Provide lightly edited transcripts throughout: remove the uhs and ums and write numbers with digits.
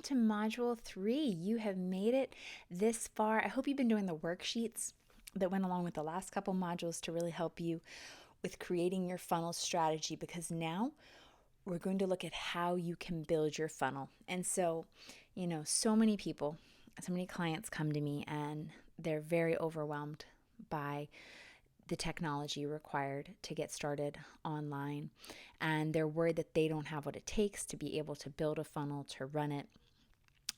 welcome to Module 3. You have made it this far. I hope you've been doing the worksheets that went along with the last couple modules to really help you with creating your funnel strategy, because now we're going to look at how you can build your funnel. And so, so many people, so many clients come to me and they're very overwhelmed by the technology required to get started online. And they're worried that they don't have what it takes to be able to build a funnel, to run it.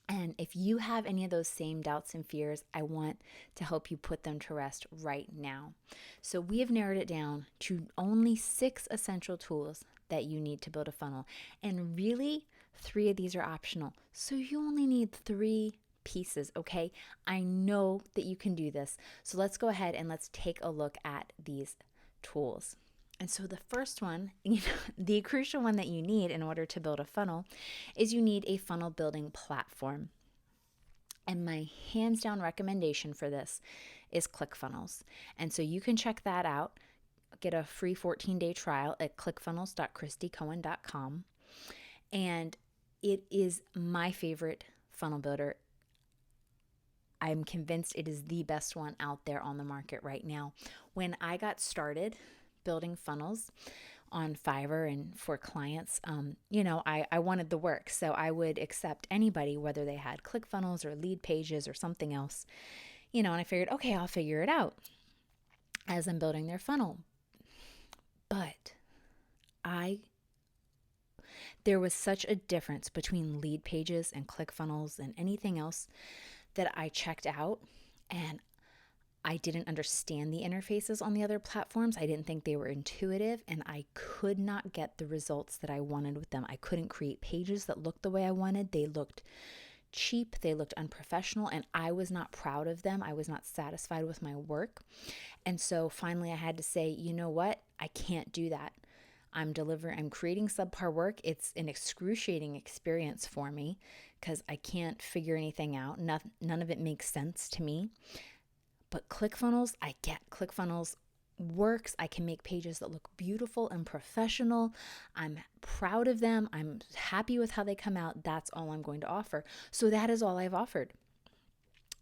And if you have any of those same doubts and fears, I want to help you put them to rest right now. So we have narrowed it down to only 6 essential tools that you need to build a funnel. And really, 3 of these are optional. So you only need 3 pieces, okay? I know that you can do this. So let's go ahead and let's take a look at these tools. And so the first one, the crucial one that you need in order to build a funnel is you need a funnel building platform. And my hands down recommendation for this is Clickfunnels. And so you can check that out. Get a free 14-day trial at clickfunnels.christycohen.com. And it is my favorite funnel builder. I'm convinced it is the best one out there on the market right now. When I got started building funnels on Fiverr and for clients, I wanted the work. So I would accept anybody, whether they had Clickfunnels or lead pages or something else, and I figured, okay, I'll figure it out as I'm building their funnel. But there was such a difference between lead pages and Clickfunnels and anything else that I checked out, and I didn't understand the interfaces on the other platforms. I didn't think they were intuitive, and I could not get the results that I wanted with them. I couldn't create pages that looked the way I wanted. They looked cheap, they looked unprofessional, and I was not proud of them. I was not satisfied with my work. And so finally I had to say, you know what? I can't do that. I'm creating subpar work. It's an excruciating experience for me because I can't figure anything out. None of it makes sense to me. But Clickfunnels, I get. Clickfunnels works. I can make pages that look beautiful and professional. I'm proud of them. I'm happy with how they come out. That's all I'm going to offer. So that is all I've offered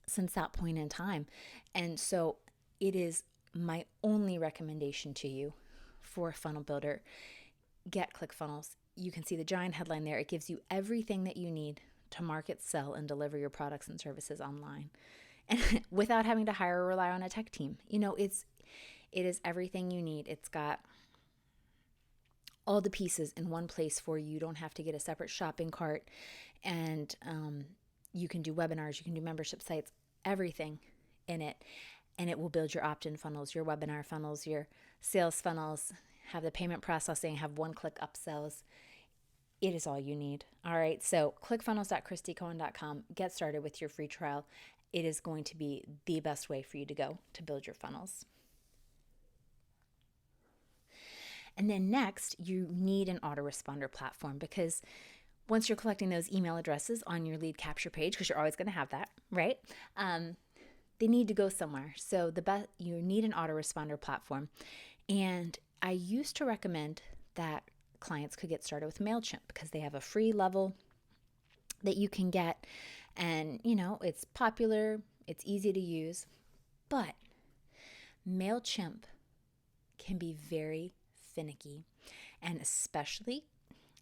since that point in time. And so it is my only recommendation to you for a funnel builder. Get Clickfunnels. You can see the giant headline there. It gives you everything that you need to market, sell, and deliver your products and services online, and without having to hire or rely on a tech team. It is everything you need. It's got all the pieces in one place for you. You don't have to get a separate shopping cart, and you can do webinars, you can do membership sites, everything in it. And it will build your opt-in funnels, your webinar funnels, your sales funnels, have the payment processing, have one-click upsells. It is all you need. All right, so clickfunnels.christycohen.com. Get started with your free trial. It is going to be the best way for you to go to build your funnels. And then next, you need an autoresponder platform, because once you're collecting those email addresses on your lead capture page, because you're always going to have that, right? They need to go somewhere. So you need an autoresponder platform. And I used to recommend that clients could get started with MailChimp because they have a free level that you can get. And, it's popular, it's easy to use. But MailChimp can be very finicky. And especially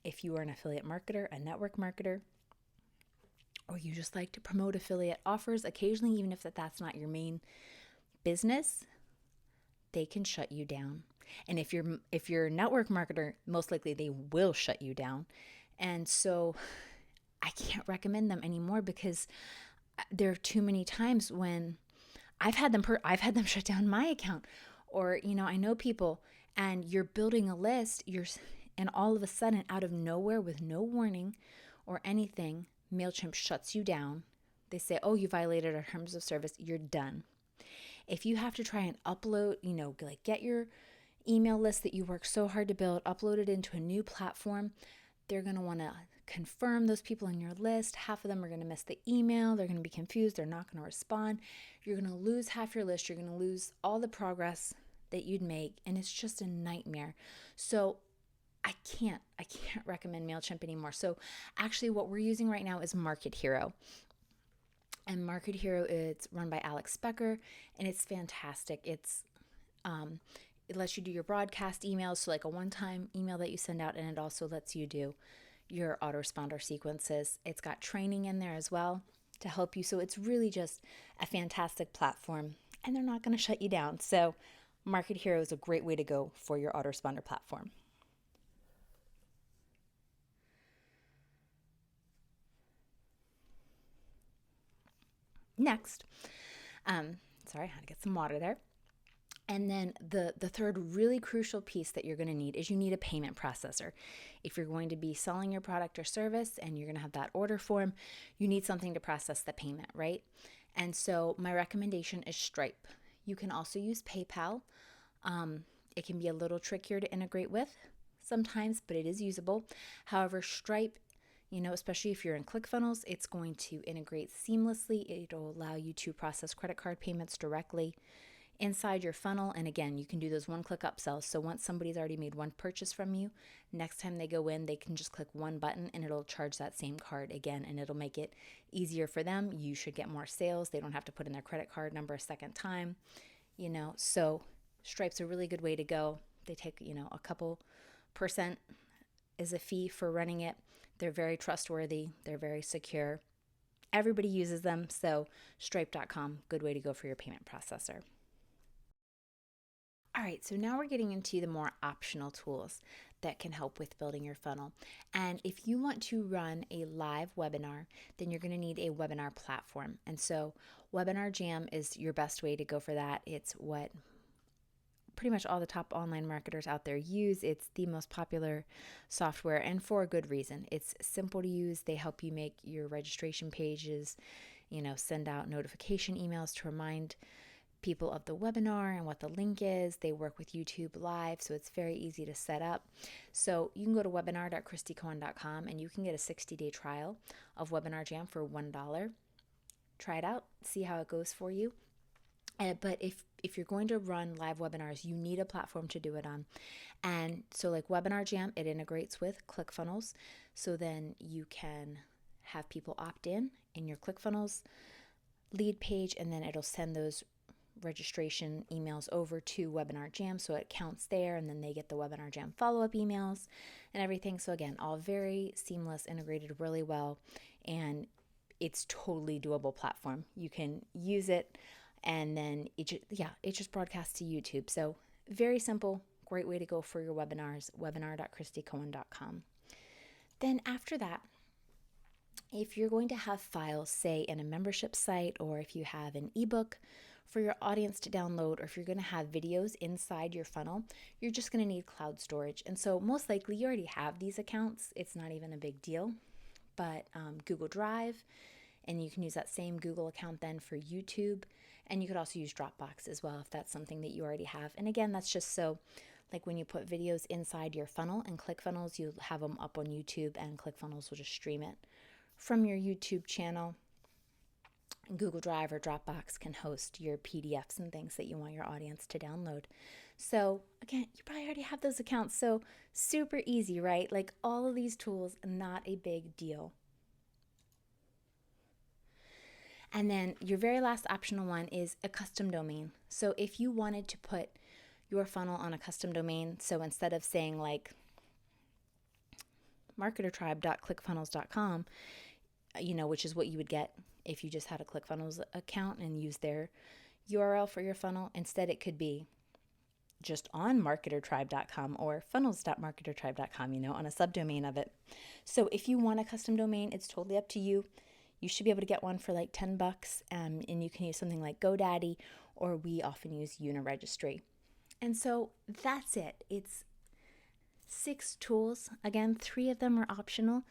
if you are an affiliate marketer, a network marketer, or you just like to promote affiliate offers occasionally, even if that's not your main business, they can shut you down. And if you're a network marketer, most likely they will shut you down. And so I can't recommend them anymore, because there are too many times when I've had them shut down my account, or I know people, and you're building a list, and all of a sudden, out of nowhere, with no warning or anything, MailChimp shuts you down. They say, oh, you violated our terms of service. You're done. If you have to try and upload, get your email list that you work so hard to build, upload it into a new platform, they're going to want to confirm those people on your list. Half of them are going to miss the email. They're going to be confused. They're not going to respond. You're going to lose half your list. You're going to lose all the progress that you'd make. And it's just a nightmare. So I can't recommend MailChimp anymore. So actually what we're using right now is Market Hero. And Market Hero, it's run by Alex Specker, and it's fantastic. It lets you do your broadcast emails, so like a one-time email that you send out, and it also lets you do your autoresponder sequences. It's got training in there as well to help you. So it's really just a fantastic platform, and they're not going to shut you down. So Market Hero is a great way to go for your autoresponder platform. Next, sorry, I had to get some water there. And then the third really crucial piece that you're going to need is you need a payment processor. If you're going to be selling your product or service and you're going to have that order form, you need something to process the payment, right? And so my recommendation is Stripe. You can also use PayPal. It can be a little trickier to integrate with sometimes, but it is usable. However, Stripe, especially if you're in ClickFunnels, it's going to integrate seamlessly. It'll allow you to process credit card payments directly inside your funnel. And again, you can do those one-click upsells. So once somebody's already made one purchase from you, next time they go in, they can just click one button and it'll charge that same card again, and it'll make it easier for them. You should get more sales. They don't have to put in their credit card number a second time, So Stripe's a really good way to go. They take, a couple percent is a fee for running it. They're very trustworthy. They're very secure. Everybody uses them. So stripe.com, good way to go for your payment processor. All right, so now we're getting into the more optional tools that can help with building your funnel. And if you want to run a live webinar, then you're going to need a webinar platform. And so Webinar Jam is your best way to go for that. It's what pretty much all the top online marketers out there use. It's the most popular software, and for a good reason. It's simple to use. They help you make your registration pages, send out notification emails to remind people of the webinar and what the link is. They work with YouTube Live, so it's very easy to set up. So you can go to webinar.christycohen.com and you can get a 60-day trial of Webinar Jam for $1. Try it out, see how it goes for you. But if you're going to run live webinars, you need a platform to do it on. And so like Webinar Jam, it integrates with Clickfunnels. So then you can have people opt in your Clickfunnels lead page, and then it'll send those registration emails over to Webinar Jam, so it counts there, and then they get the Webinar Jam follow-up emails and everything. So again, all very seamless, integrated really well, and it's totally doable platform. You can use it, and then it just broadcasts to YouTube. So very simple, great way to go for your webinars, webinar.christycohen.com. Then after that, if you're going to have files, say in a membership site, or if you have an ebook for your audience to download, or if you're going to have videos inside your funnel, you're just going to need cloud storage. And so most likely you already have these accounts. It's not even a big deal, but Google Drive, and you can use that same Google account then for YouTube. And you could also use Dropbox as well if that's something that you already have. And again, that's just so like when you put videos inside your funnel and ClickFunnels, you have them up on YouTube, and ClickFunnels will just stream it from your YouTube channel. Google Drive or Dropbox can host your PDFs and things that you want your audience to download. So again, you probably already have those accounts. So super easy, right? Like all of these tools, not a big deal. And then your very last optional one is a custom domain. So if you wanted to put your funnel on a custom domain, so instead of saying like MarketerTribe.clickfunnels.com, which is what you would get if you just had a ClickFunnels account and use their URL for your funnel, instead it could be just on MarketerTribe.com or funnels.marketertribe.com, on a subdomain of it. So if you want a custom domain, it's totally up to you. You should be able to get one for like $10, and you can use something like GoDaddy, or we often use Uniregistry. And so that's it. It's 6 tools. Again, 3 of them are optional,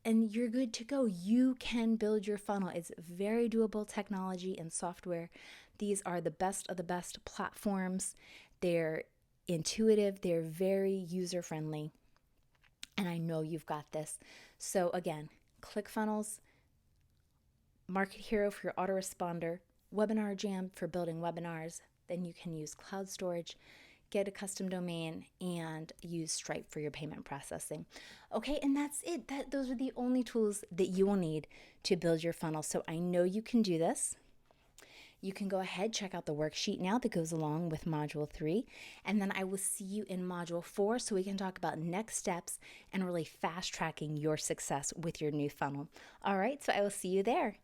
and you're good to go. You can build your funnel. It's very doable technology and software. These are the best of the best platforms. They're intuitive. They're very user-friendly. And I know you've got this. So again, ClickFunnels, Market Hero for your autoresponder, Webinar Jam for building webinars. Then you can use cloud storage, get a custom domain, and use Stripe for your payment processing. Okay, and that's it. Those are the only tools that you will need to build your funnel. So I know you can do this. You can go ahead, check out the worksheet now that goes along with Module 3, and then I will see you in Module 4 so we can talk about next steps and really fast tracking your success with your new funnel. All right, so I will see you there.